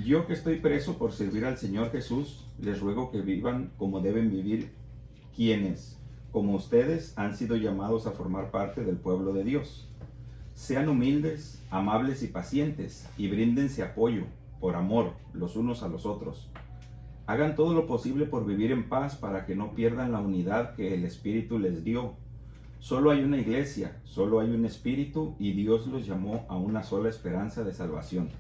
Yo que estoy preso por servir al Señor Jesús, les ruego que vivan como deben vivir quienes, como ustedes, han sido llamados a formar parte del pueblo de Dios. Sean humildes, amables y pacientes, y bríndense apoyo, por amor, los unos a los otros. Hagan todo lo posible por vivir en paz para que no pierdan la unidad que el Espíritu les dio. Solo hay una iglesia, solo hay un Espíritu, y Dios los llamó a una sola esperanza de salvación.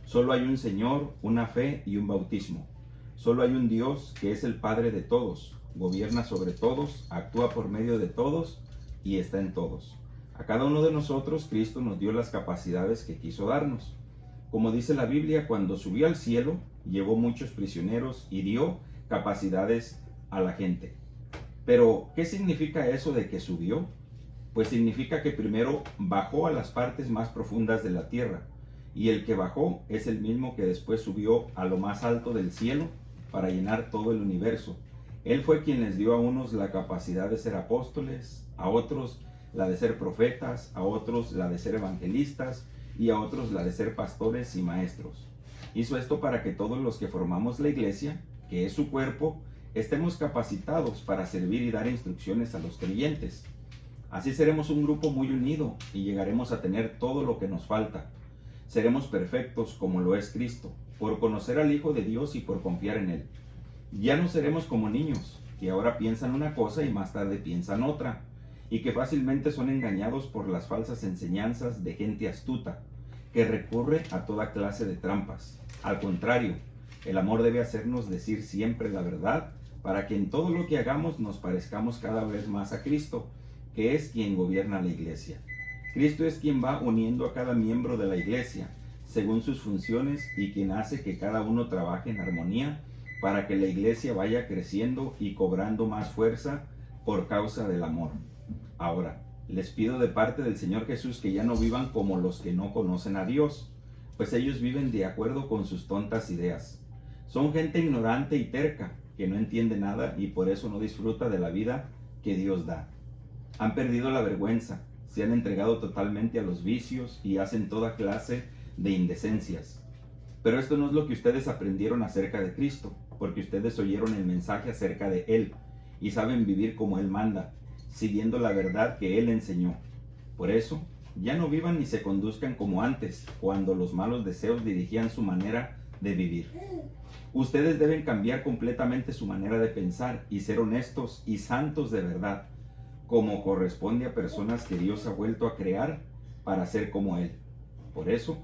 Solo hay un Señor, una fe y un bautismo. Solo hay un Dios que es el Padre de todos, gobierna sobre todos, actúa por medio de todos y está en todos. A cada uno de nosotros Cristo nos dio las capacidades que quiso darnos. Como dice la Biblia, cuando subió al cielo, llevó muchos prisioneros y dio capacidades a la gente. Pero, ¿qué significa eso de que subió? Pues significa que primero bajó a las partes más profundas de la tierra, y el que bajó es el mismo que después subió a lo más alto del cielo para llenar todo el universo. Él fue quien les dio a unos la capacidad de ser apóstoles, a otros la de ser profetas, a otros la de ser evangelistas y a otros la de ser pastores y maestros. Hizo esto para que todos los que formamos la iglesia, que es su cuerpo, estemos capacitados para servir y dar instrucciones a los creyentes. Así seremos un grupo muy unido y llegaremos a tener todo lo que nos falta. Seremos perfectos como lo es Cristo, por conocer al Hijo de Dios y por confiar en Él. Ya no seremos como niños, que ahora piensan una cosa y más tarde piensan otra, y que fácilmente son engañados por las falsas enseñanzas de gente astuta, que recurre a toda clase de trampas. Al contrario, el amor debe hacernos decir siempre la verdad, para que en todo lo que hagamos nos parezcamos cada vez más a Cristo, que es quien gobierna la iglesia. Cristo es quien va uniendo a cada miembro de la iglesia, según sus funciones, y quien hace que cada uno trabaje en armonía para que la iglesia vaya creciendo y cobrando más fuerza por causa del amor. Ahora, les pido de parte del Señor Jesús que ya no vivan como los que no conocen a Dios, pues ellos viven de acuerdo con sus tontas ideas. Son gente ignorante y terca, que no entiende nada y por eso no disfruta de la vida que Dios da. Han perdido la vergüenza, se han entregado totalmente a los vicios y hacen toda clase de indecencias. Pero esto no es lo que ustedes aprendieron acerca de Cristo, porque ustedes oyeron el mensaje acerca de Él y saben vivir como Él manda, siguiendo la verdad que Él enseñó. Por eso, ya no vivan ni se conduzcan como antes, cuando los malos deseos dirigían su manera de vivir. Ustedes deben cambiar completamente su manera de pensar y ser honestos y santos de verdad, como corresponde a personas que Dios ha vuelto a crear para ser como Él. Por eso,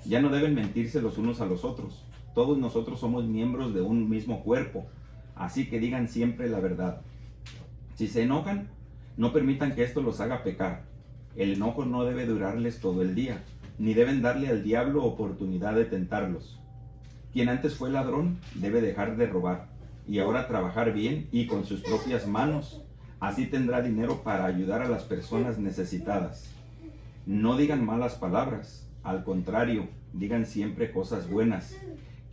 ya no deben mentirse los unos a los otros. Todos nosotros somos miembros de un mismo cuerpo, así que digan siempre la verdad. Si se enojan, no permitan que esto los haga pecar. El enojo no debe durarles todo el día, ni deben darle al diablo oportunidad de tentarlos. Quien antes fue ladrón debe dejar de robar y ahora trabajar bien y con sus propias manos. Así tendrá dinero para ayudar a las personas necesitadas. No digan malas palabras, al contrario, digan siempre cosas buenas,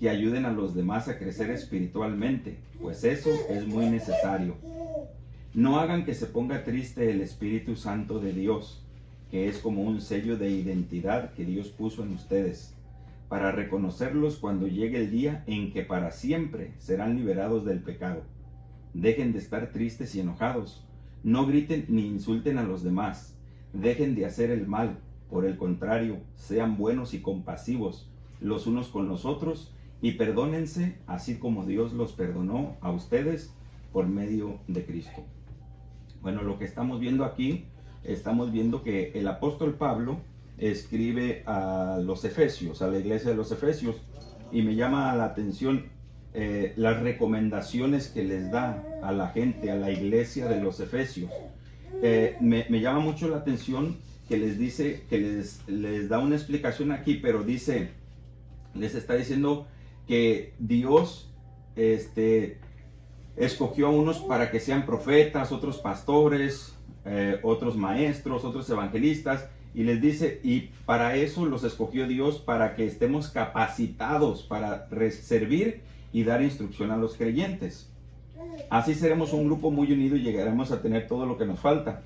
que ayuden a los demás a crecer espiritualmente, pues eso es muy necesario. No hagan que se ponga triste el Espíritu Santo de Dios, que es como un sello de identidad que Dios puso en ustedes, para reconocerlos cuando llegue el día en que para siempre serán liberados del pecado. Dejen de estar tristes y enojados. No griten ni insulten a los demás. Dejen de hacer el mal. Por el contrario, sean buenos y compasivos los unos con los otros y perdónense así como Dios los perdonó a ustedes por medio de Cristo. Bueno, lo que estamos viendo aquí, estamos viendo que el apóstol Pablo escribe a los Efesios, a la iglesia de los Efesios, y me llama la atención las recomendaciones que les da a la gente, a la iglesia de los Efesios. Me llama mucho la atención que les dice, que les da una explicación aquí, pero dice, les está diciendo que Dios escogió a unos para que sean profetas, otros pastores, otros maestros, otros evangelistas, y les dice, y para eso los escogió Dios, para que estemos capacitados para servir y dar instrucción a los creyentes. Así seremos un grupo muy unido y llegaremos a tener todo lo que nos falta.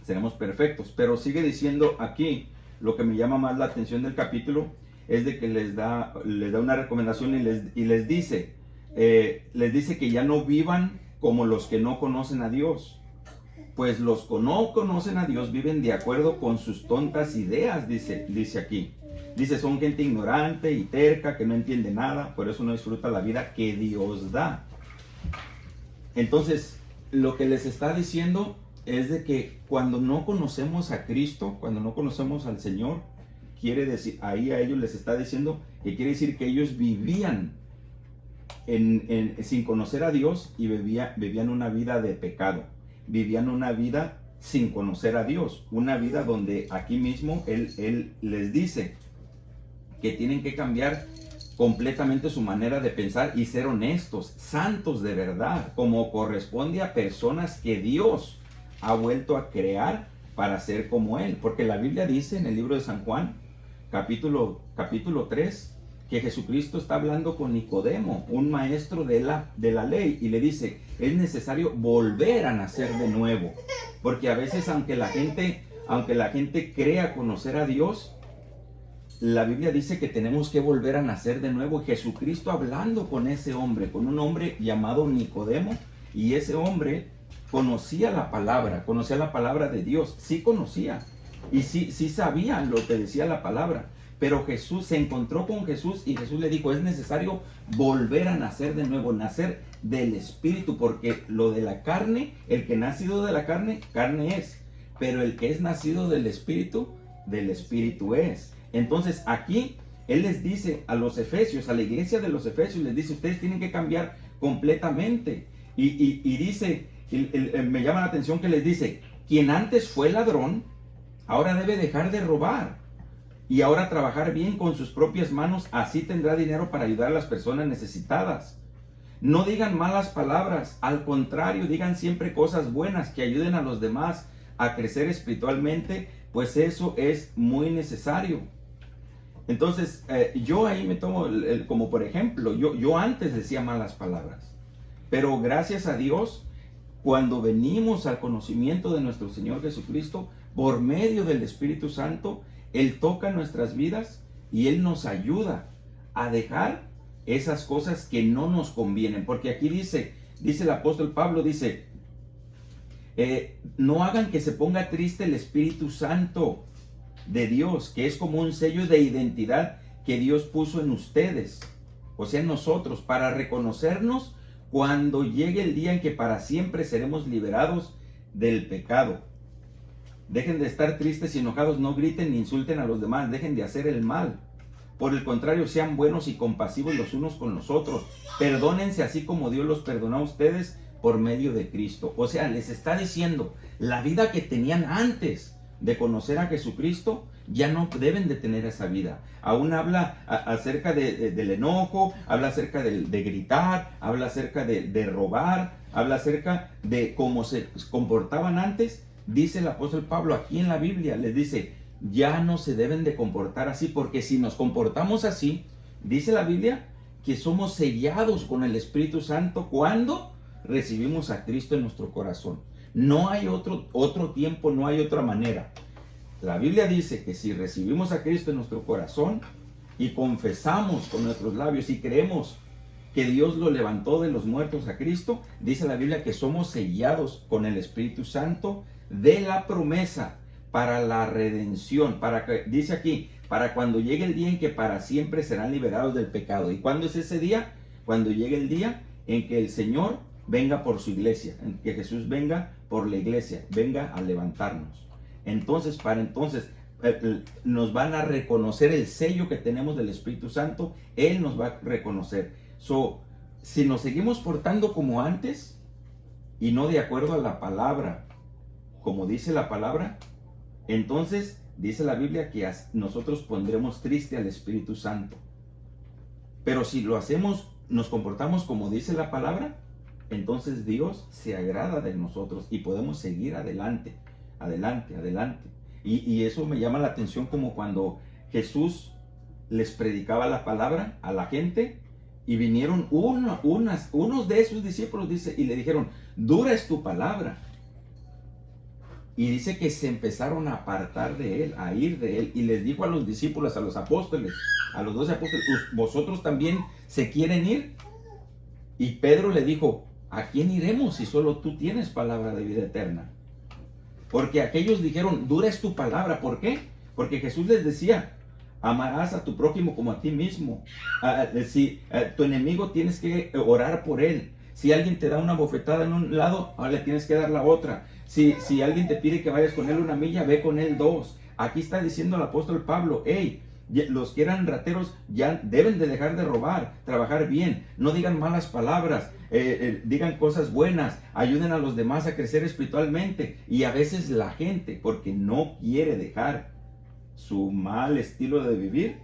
Seremos perfectos. Pero sigue diciendo aquí, lo que me llama más la atención del capítulo, es de que les da una recomendación y les dice que ya no vivan como los que no conocen a Dios. Pues los que no conocen a Dios viven de acuerdo con sus tontas ideas, dice aquí. Dice, son gente ignorante y terca que no entiende nada, por eso no disfruta la vida que Dios da. Entonces, lo que les está diciendo es de que cuando no conocemos a Cristo, cuando no conocemos al Señor, quiere decir, ahí a ellos les está diciendo que quiere decir que ellos vivían sin conocer a Dios y vivían una vida de pecado. Vivían una vida sin conocer a Dios, una vida donde aquí mismo Él les dice que tienen que cambiar completamente su manera de pensar y ser honestos, santos de verdad, como corresponde a personas que Dios ha vuelto a crear para ser como Él. Porque la Biblia dice en el libro de San Juan, capítulo 3, que Jesucristo está hablando con Nicodemo, un maestro de la ley, y le dice, es necesario volver a nacer de nuevo. Porque a veces, aunque la gente crea conocer a Dios, la Biblia dice que tenemos que volver a nacer de nuevo. Jesucristo hablando con ese hombre, con un hombre llamado Nicodemo, y ese hombre conocía la palabra de Dios, sí conocía, y sí sabía lo que decía la palabra. Pero Jesús se encontró con Jesús y Jesús le dijo, es necesario volver a nacer de nuevo, nacer del Espíritu, porque lo de la carne, el que nacido de la carne, carne es, pero el que es nacido del Espíritu es. Entonces aquí Él les dice a los efesios, a la iglesia de los efesios, les dice, ustedes tienen que cambiar completamente. Y dice, me llama la atención que les dice, quien antes fue ladrón, ahora debe dejar de robar. Y ahora trabajar bien con sus propias manos, así tendrá dinero para ayudar a las personas necesitadas. No digan malas palabras, al contrario, digan siempre cosas buenas que ayuden a los demás a crecer espiritualmente, pues eso es muy necesario. Entonces, yo ahí me tomo como por ejemplo, yo antes decía malas palabras, pero gracias a Dios, cuando venimos al conocimiento de nuestro Señor Jesucristo, por medio del Espíritu Santo, Él toca nuestras vidas y Él nos ayuda a dejar esas cosas que no nos convienen. Porque aquí dice el apóstol Pablo, dice, no hagan que se ponga triste el Espíritu Santo de Dios, que es como un sello de identidad que Dios puso en ustedes, o sea, en nosotros, para reconocernos cuando llegue el día en que para siempre seremos liberados del pecado. Dejen de estar tristes y enojados, no griten ni insulten a los demás, dejen de hacer el mal. Por el contrario, sean buenos y compasivos los unos con los otros. Perdónense así como Dios los perdonó a ustedes por medio de Cristo. O sea, les está diciendo, la vida que tenían antes de conocer a Jesucristo, ya no deben de tener esa vida. Aún habla acerca del enojo, habla acerca de gritar, habla acerca de robar, habla acerca de cómo se comportaban antes. Dice el apóstol Pablo aquí en la Biblia, les dice, ya no se deben de comportar así, porque si nos comportamos así, dice la Biblia, que somos sellados con el Espíritu Santo cuando recibimos a Cristo en nuestro corazón. No hay otro tiempo, no hay otra manera. La Biblia dice que si recibimos a Cristo en nuestro corazón y confesamos con nuestros labios y creemos que Dios lo levantó de los muertos a Cristo, dice la Biblia que somos sellados con el Espíritu Santo de la promesa para la redención, dice aquí, para cuando llegue el día en que para siempre serán liberados del pecado. ¿Y cuándo es ese día? Cuando llegue el día en que el Señor venga por su iglesia, en que Jesús venga por la iglesia, venga a levantarnos. Entonces, nos van a reconocer el sello que tenemos del Espíritu Santo, Él nos va a reconocer. Si nos seguimos portando como antes y no de acuerdo a la palabra, como dice la palabra, entonces dice la Biblia que nosotros pondremos triste al Espíritu Santo. Pero si lo hacemos, nos comportamos como dice la palabra, entonces Dios se agrada de nosotros y podemos seguir adelante. Y eso me llama la atención, como cuando Jesús les predicaba la palabra a la gente y vinieron unos de sus discípulos, dice, y le dijeron, dura es tu palabra. Y dice que se empezaron a apartar de él, a ir de él. Y les dijo a los discípulos, a los apóstoles, a los 12 apóstoles, ¿vosotros también se quieren ir? Y Pedro le dijo, ¿a quién iremos si solo tú tienes palabra de vida eterna? Porque aquellos dijeron, dura es tu palabra. ¿Por qué? Porque Jesús les decía, amarás a tu prójimo como a ti mismo. Si tu enemigo tienes que orar por él. Si alguien te da una bofetada en un lado, ahora le tienes que dar la otra. Si alguien te pide que vayas con él 1 milla, ve con él 2. Aquí está diciendo el apóstol Pablo, hey, los que eran rateros ya deben de dejar de robar, trabajar bien, no digan malas palabras, digan cosas buenas, ayuden a los demás a crecer espiritualmente. Y a veces la gente, porque no quiere dejar su mal estilo de vivir,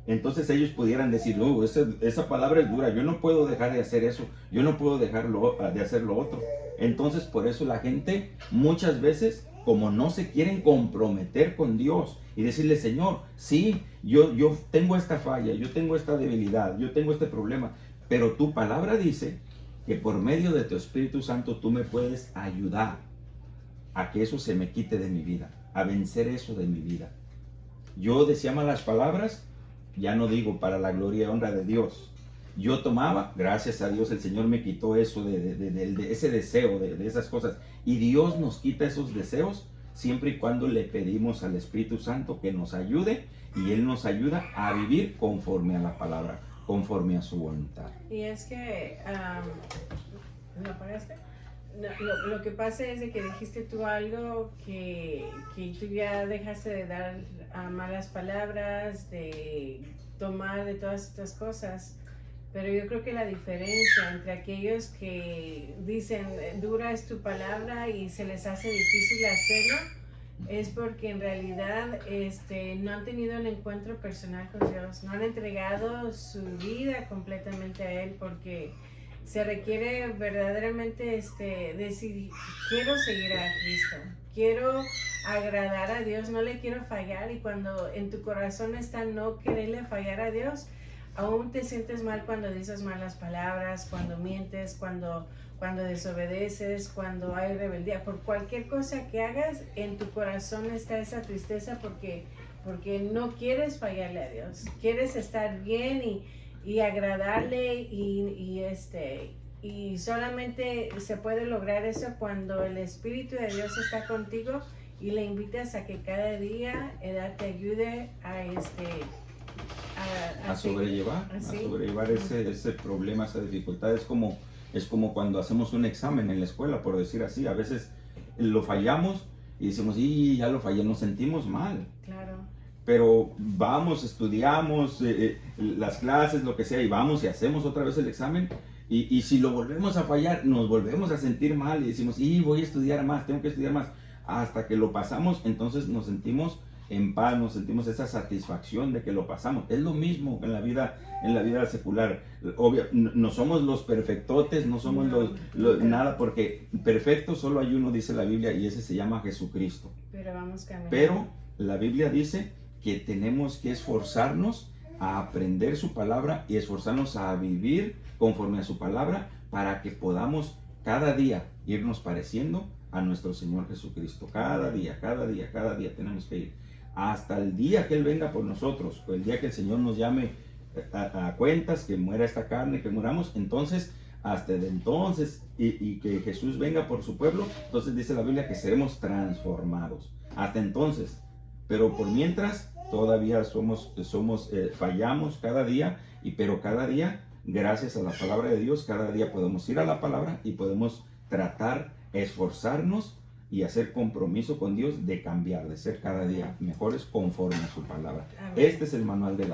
entonces ellos pudieran decir, no, esa palabra es dura, yo no puedo dejar de hacer eso, yo no puedo dejar de hacer lo otro. Entonces por eso la gente muchas veces, como no se quieren comprometer con Dios y decirle, Señor, sí, yo tengo esta falla, yo tengo esta debilidad, yo tengo este problema, pero tu palabra dice que por medio de tu Espíritu Santo tú me puedes ayudar a que eso se me quite de mi vida, a vencer eso de mi vida. Yo decía malas palabras, ya no digo, para la gloria y honra de Dios. Yo tomaba, gracias a Dios, el Señor me quitó eso de ese deseo, de esas cosas. Y Dios nos quita esos deseos siempre y cuando le pedimos al Espíritu Santo que nos ayude, y Él nos ayuda a vivir conforme a la palabra, conforme a su voluntad. Y es que, ¿lo apagaste? Lo que pasa es de que dijiste tú algo que tú ya dejaste de dar malas palabras, de tomar de todas estas cosas. Pero yo creo que la diferencia entre aquellos que dicen dura es tu palabra y se les hace difícil hacerlo, es porque en realidad no han tenido un encuentro personal con Dios, no han entregado su vida completamente a Él, porque se requiere verdaderamente decir, quiero seguir a Cristo, quiero agradar a Dios, no le quiero fallar. Y cuando en tu corazón está no quererle fallar a Dios, aún te sientes mal cuando dices malas palabras, cuando mientes, cuando desobedeces, cuando hay rebeldía. Por cualquier cosa que hagas, en tu corazón está esa tristeza porque no quieres fallarle a Dios, quieres estar bien y agradarle, y solamente se puede lograr eso cuando el Espíritu de Dios está contigo y le invitas a que cada día te ayude a sobrellevar ese problema, esa dificultad. Es como cuando hacemos un examen en la escuela, por decir así. A veces lo fallamos y decimos, y ya lo fallé, nos sentimos mal. Claro. Pero vamos, estudiamos las clases, lo que sea, y vamos y hacemos otra vez el examen. Y si lo volvemos a fallar, nos volvemos a sentir mal y decimos, voy a estudiar más, tengo que estudiar más. Hasta que lo pasamos, entonces nos sentimos en paz, nos sentimos esa satisfacción de que lo pasamos. Es lo mismo en la vida secular. Obvio, no somos los perfectotes, no somos nada, porque perfecto solo hay uno, dice la Biblia, y ese se llama Jesucristo. Pero vamos caminando. Pero la Biblia dice que tenemos que esforzarnos a aprender su palabra y esforzarnos a vivir conforme a su palabra, para que podamos cada día irnos pareciendo a nuestro Señor Jesucristo. Cada día tenemos que ir, hasta el día que Él venga por nosotros, o el día que el Señor nos llame a cuentas, que muera esta carne, que muramos. Entonces, hasta de entonces, y que Jesús venga por su pueblo, entonces dice la Biblia que seremos transformados. Hasta entonces, pero por mientras todavía fallamos cada día, pero cada día, gracias a la palabra de Dios, cada día podemos ir a la palabra y podemos tratar, esforzarnos y hacer compromiso con Dios de cambiar, de ser cada día mejores conforme a su palabra. Este es el manual de la